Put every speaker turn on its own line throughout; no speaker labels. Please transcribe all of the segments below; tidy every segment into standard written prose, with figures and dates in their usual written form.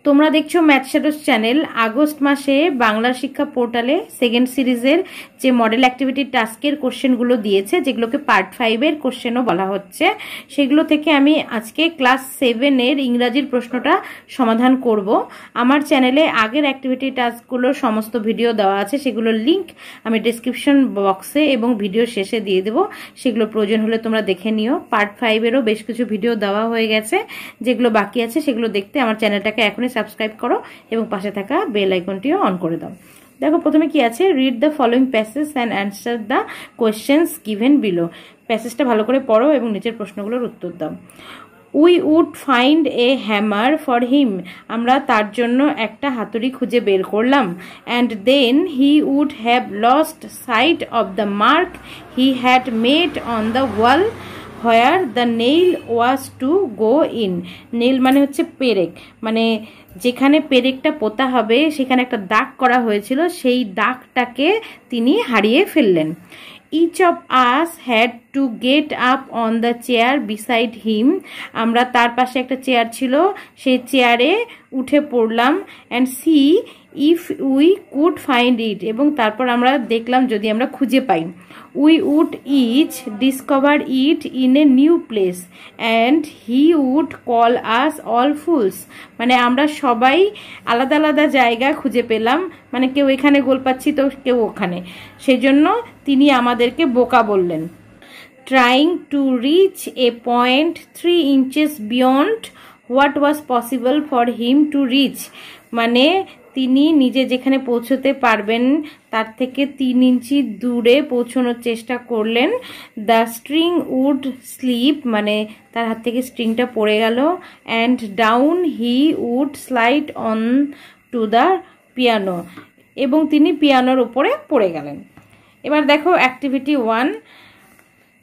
তোমরা দেখছো math shadows channel. August মাসে বাংলা শিক্ষা পোর্টালে সেকেন্ড সিরিজের যে মডেল অ্যাক্টিভিটি টাস্কের কোশ্চেনগুলো দিয়েছে, যেগুলোকে পার্ট 5-এর কোশ্চেনও বলা হচ্ছে, সেগুলো থেকে আমি আজকে ক্লাস 7-এর ইংরাজির প্রশ্নটা সমাধান করব। আমার চ্যানেলে আগের অ্যাক্টিভিটি টাস্কগুলোর সমস্ত ভিডিও দেওয়া আছে, সেগুলোর লিঙ্ক আমি ডিসক্রিপশন বক্সে এবং ভিডিও শেষে দিয়ে দেবো। সেগুলো প্রয়োজন হলে তোমরা দেখে নিও। পার্ট 5-এরও বেশ কিছু ভিডিও দেওয়া হয়ে গেছে, যেগুলো বাকি আছে সেগুলো দেখতে আমার চ্যানেলটাকে এখনই সাবস্ক্রাইব করো এবং পাশে থাকা বেল আইকনটিও অন করে দাও। দেখো প্রথমে কি আছে, read the following passage and answer the questions given below. প্যাসেজটা ভালো করে পড়ো এবং নিচের প্রশ্নগুলোর উত্তর দাও। We would find a hammer for him. আমরা তার জন্য একটা হাতুড়ি খুঁজে বের করলাম। And then he would have lost sight of the mark he had made on the wall where the nail was to go in. Nail মানে হচ্ছে পেরেক, মানে যেখানে পেরেকটা পোতা হবে সেখানে একটা দাগ করা হয়েছিল, সেই দাগটাকে তিনি হারিয়ে ফেললেন। Each of us had to get up on the chair beside him. আমরা তার পাশে একটা চেয়ার ছিল, সেই চেয়ারে উঠে পড়লাম। and see if we could find it, এবং তারপর আমরা দেখলাম যদি আমরা খুঁজে পাই। we would each discover it in a new place and he would call us all fools. মানে আমরা সবাই আলাদা আলাদা জায়গা খুঁজে পেলাম, মানে কেউ এখানে গোল পাচ্ছি তো কেউ ওখানে, সেই জন্য তিনি আমাদেরকে বোকা বললেন। trying to reach a point 3 inches beyond what was possible for him to reach, মানে তিনি নিজে যেখানে পৌঁছতে পারবেন তার থেকে 3 ইঞ্চি দূরে পৌঁছানোর চেষ্টা করলেন। দ্য স্ট্রিং উড স্লিপ, মানে তার হাত থেকে স্ট্রিংটা পড়ে গেল। And down he would slide on to the piano, এবং তিনি পিয়ানোর উপরে পড়ে গেলেন। এবার দেখো activity 1,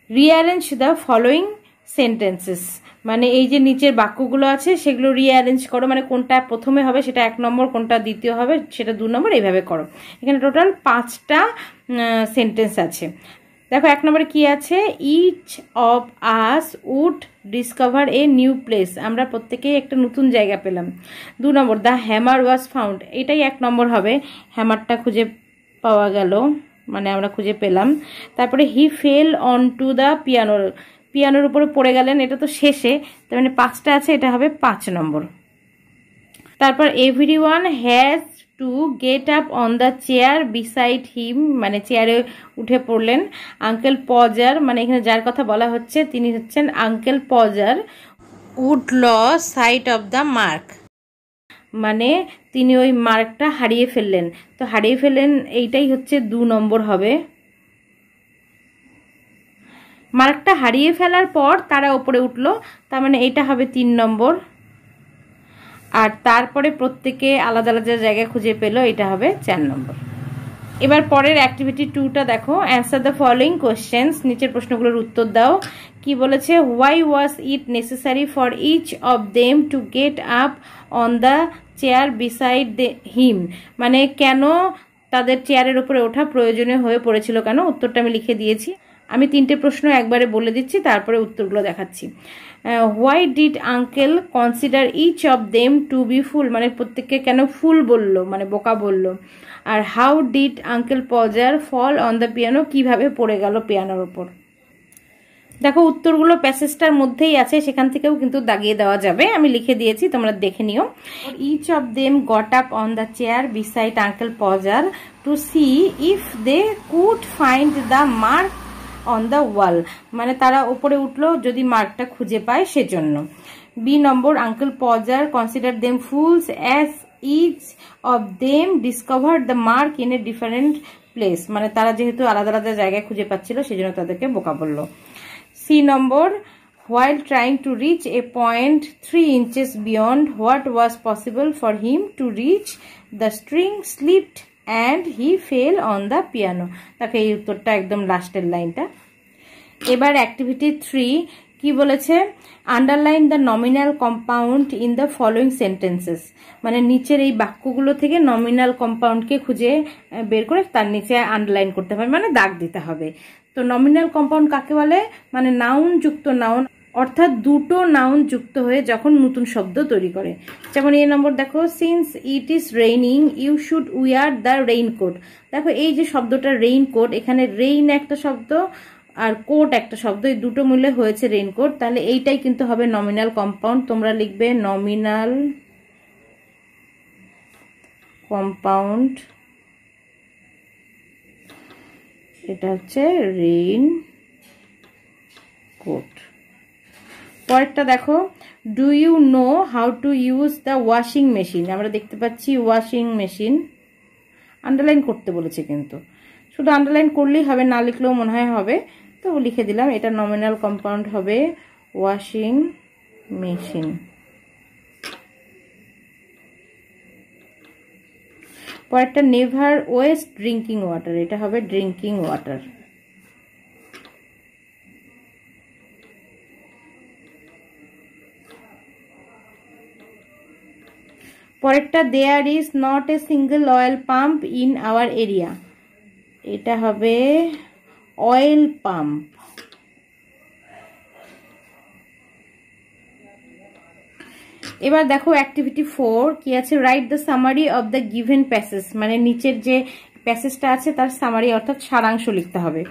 rearrange the following sentences. মানে এই যে নিচের বাক্যগুলো আছে সেগুলো রিঅ্যারেঞ্জ করো, মানে কোনটা প্রথমে হবে সেটা 1 নম্বর, কোনটা দ্বিতীয় হবে সেটা 2 নম্বর, এইভাবে করো। এখানে টোটাল 5টা সেন্টেন্স আছে। দেখো 1 নম্বরে কি আছে, each of us would discover a new place. আমরা প্রত্যেকেই একটা নতুন জায়গা পেলাম। 2 নম্বর, দ্য হ্যামার ওয়াজ ফাউন্ড। এটাই 1 নম্বর হবে, হ্যামারটা খুঁজে পাওয়া গেল, মানে আমরা খুঁজে পেলাম। তারপরে he fell on to the piano, পিয়ানোর উপরে পড়ে গেলেন, এটা তো শেষে, তার মানে 5টা আছে, এটা হবে 5 নম্বর। তারপর everyone has to get up on the chair beside him, মানে চেয়ারে উঠে পড়লেন। আঙ্কেল পজার, মানে এখানে যার কথা বলা হচ্ছে তিনি হচ্ছেন uncle Podger, would lose sight of the mark, মানে তিনি ওই মার্কটা হারিয়ে ফেললেন। তো হারিয়ে ফেললেন এইটাই হচ্ছে 2 নম্বর হবে। মার্কটা হারিয়ে ফেলার পর তারা ওপরে উঠলো, তার মানে এটা হবে 3 নম্বর। আর তারপরে প্রত্যেকে আলাদা আলাদা জায়গায় খুঁজে পেল, এটা হবে 4 নম্বর। এবার পরের অ্যাক্টিভিটি 2টা দেখো, অ্যান্সার দ্য ফলোয়িং কোয়েশ্চেন্স। নিচের প্রশ্নগুলোর উত্তর দাও। কি বলেছে, why was it necessary for each of them to get up on the chair beside him, মানে কেন তাদের চেয়ারের উপরে ওঠা প্রয়োজনীয় হয়ে পড়েছিল, কেন? উত্তরটা আমি লিখে দিয়েছি। আমি 3টে প্রশ্ন একবারে বলে দিচ্ছি, তারপরে উত্তরগুলো দেখাচ্ছি। Why did uncle consider each of them to be fool, মানে প্রত্যেককে কেন ফুল বললো, মানে বোকা বললো। আর how did uncle Podger fall on the piano, কিভাবে পড়ে গেল পিয়ানোর ওপর। দেখো উত্তরগুলো প্যাসেজটার মধ্যেই আছে, সেখান থেকেও কিন্তু দাগিয়ে দেওয়া যাবে, আমি লিখে দিয়েছি, তোমরা দেখে নিও। Each of them got up on the chair beside uncle Podger to see if they could find the mark on the wall, মানে তারা ওপরে উঠলো যদি মার্কটা খুঁজে পায় সেজন্য। B number, uncle Podger consider them fools as each of them discover the mark in a different place, মানে তারা যেহেতু আলাদা আলাদা জায়গায় খুঁজে পাচ্ছিল সেজন্য তাদেরকে বোকা বলল। সি নম্বর, while trying to reach a point 3 inches beyond what was possible for him to reach, the string slipped and he fell on the piano. তাকে এই উত্তরটা একদম লাস্টের লাইনটা। এবার অ্যাক্টিভিটি 3 কি বলেছে, underline the nominal compound in the following sentences, মানে নিচের এই বাক্যগুলো থেকে নমিনাল কম্পাউন্ডকে খুঁজে বের করে তার নিচে আন্ডারলাইন করতে হবে, মানে দাগ দিতে হবে। তো নমিনাল কম্পাউন্ড কাকে বলে, মানে নাউন যুক্ত নাউন অর্থাৎ দুটো নাউন যুক্ত হয়ে যখন নতুন শব্দ তৈরি করে। যেমন এই নম্বর দেখো, since it is raining you should wear the raincoat. দেখো এই যে শব্দটা রেইনকোট, এখানে রেইন একটা শব্দ আর কোট একটা শব্দ, এই দুটো মিলে হয়েছে রেইনকোট। তাহলে এইটাই কিন্তু হবে নমিনাল কম্পাউন্ড। তোমরা লিখবে নমিনাল কম্পাউন্ড, এটা হচ্ছে রেইন কোট। পরেরটা দেখো, do you know how to use the washing machine. আমরা দেখতে পাচ্ছি ওয়াশিং মেশিন, আন্ডারলাইন করতে বলেছে, কিন্তু শুধু আন্ডারলাইন করলেই হবে, না লিখলেও মনে হয় হবে, তো লিখে দিলাম। এটা নমিনাল কম্পাউন্ড হবে ওয়াশিং মেশিন। পরেরটা নেভার ওয়েস্ট ড্রিঙ্কিং ওয়াটার, এটা হবে ড্রিঙ্কিং ওয়াটার। পরেরটা there is not a single oil pump in our area, এটা হবে অয়েল পাম্প। এবার দেখো অ্যাক্টিভিটি 4 কি আছে, write the summary of the given passage, মানে নিচের যে প্যাসেজটা আছে তার সামারি অর্থাৎ সারাংশ লিখতে হবে।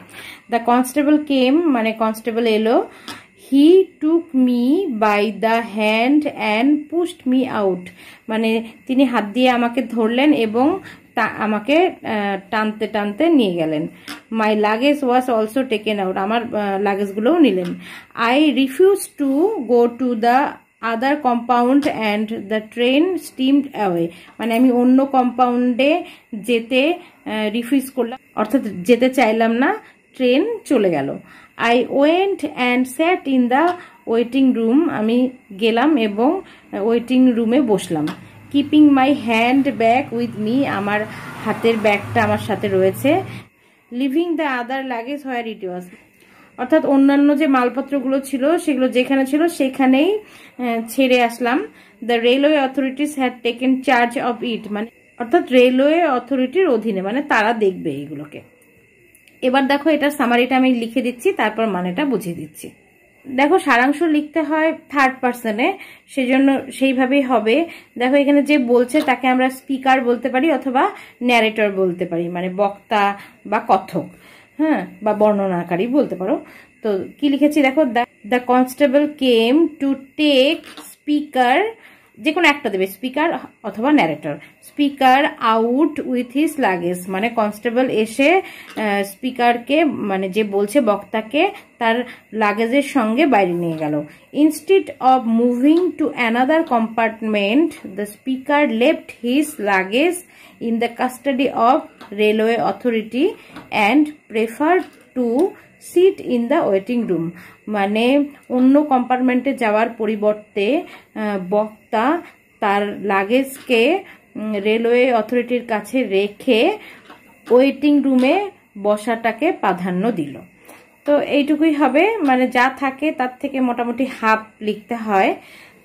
দ্য কনস্টেবল কেম, মানে কনস্টেবল এলো, he took me by the hand and pushed me out, মানে তিনি হাত দিয়ে আমাকে ধরলেন এবং আমাকে টানতে টানতে নিয়ে গেলেন। My luggage was also taken out, আমার লাগেজগুলোও নিলেন। I refuse to go to the other compound and the train steamed away, মানে আমি অন্য কম্পাউন্ডে যেতে রিফিউজ করলাম, অর্থাৎ যেতে চাইলাম না, ট্রেন চলে গেল। I went and sat in the waiting room, আমি গেলাম এবং ওয়েটিং রুমে বসলাম। Keeping my hand bag with me, আমার হাতের ব্যাগটা আমার সাথে রয়েছে। Leaving the other luggage where it was, অর্থাৎ অন্যান্য যে মালপত্রগুলো ছিল সেগুলো যেখানে ছিল সেখানেই ছেড়ে আসলাম। The railway authorities had taken charge of it, মানে অর্থাৎ রেলওয়ে অথরিটির অধীনে, মানে তারা দেখবে এইগুলোকে। এবার দেখো এটার সামারিটা আমি লিখে দিচ্ছি, তারপর মানেটা বুঝিয়ে দিচ্ছি। দেখো সারাংশ লিখতে হয় থার্ড পার্সনে, সেজন্য সেইভাবেই হবে। দেখো এখানে যে বলছে তাকে আমরা স্পিকার বলতে পারি অথবা ন্যারেটর বলতে পারি, মানে বক্তা বা কথক, হ্যাঁ, বা বর্ণনাকারী বলতে পারো। তো কি লিখেছি দেখো, the constable came to take speaker, যে কোনো একটা দেবে, স্পিকার অথবা narrator. Speaker out with his luggage, মানে কনস্টেবল এসে স্পিকারকে, মানে যে বলছে বক্তাকে, তার লাগেজের সঙ্গে বাইরে নিয়ে গেল। Instead of moving to another compartment the speaker left his luggage in the custody of railway authority and prefer to sit in the waiting room, মানে অন্য কম্পার্টমেন্টে যাওয়ার পরিবর্তে বক্তা তার লাগেজকে রেলওয়ে অথরিটির কাছে রেখে ওয়েটিং রুমে বসাটাকে প্রাধান্য দিল। তো এইটুকুই হবে, মানে যা থাকে তার থেকে মোটামুটি হাফ লিখতে হয়।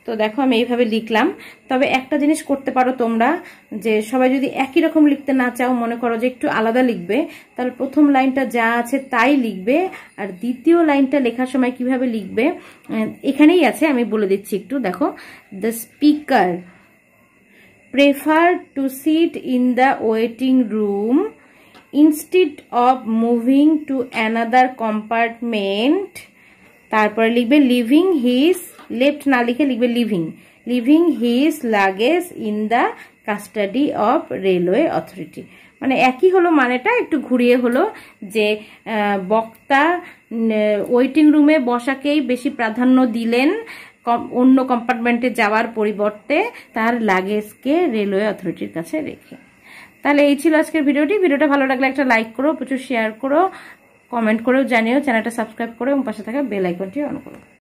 তো দেখো আমি এইভাবে লিখলাম। তবে একটা জিনিস করতে পারো তোমরা, যে সবাই যদি একই রকম লিখতে না চাও, মনে করো যে একটু আলাদা লিখবে, তাহলে প্রথম লাইনটা যা আছে তাই লিখবে, আর দ্বিতীয় লাইনটা লেখার সময় কিভাবে লিখবে এখানেই আছে, আমি বলে দিচ্ছি একটু। দেখো, the speaker prefer to sit in the waiting room instead of moving to another compartment, তারপরে লিখবে লিভিং হিজ, লেফট না লিখে লিখবে leaving his luggage in the custody of railway authority, মানে একই হলো, মানেটা একটু ঘুরিয়ে হলো, যে বক্তা ওয়েটিং রুমে বসাকেই বেশি প্রাধান্য দিলেন অন্য কম্পার্টমেন্টে যাওয়ার পরিবর্তে তার লাগেজকে রেলওয়ে অথরিটির কাছে রেখে। তাহলে এই ছিল আজকের ভিডিওটি। ভিডিওটা ভালো লাগলে একটা লাইক করো, প্রচুর শেয়ার করো, কমেন্ট করেও জানিও, চ্যানেলটা সাবস্ক্রাইব করো এবং পাশে থাকা বেল আইকনটি অন করো।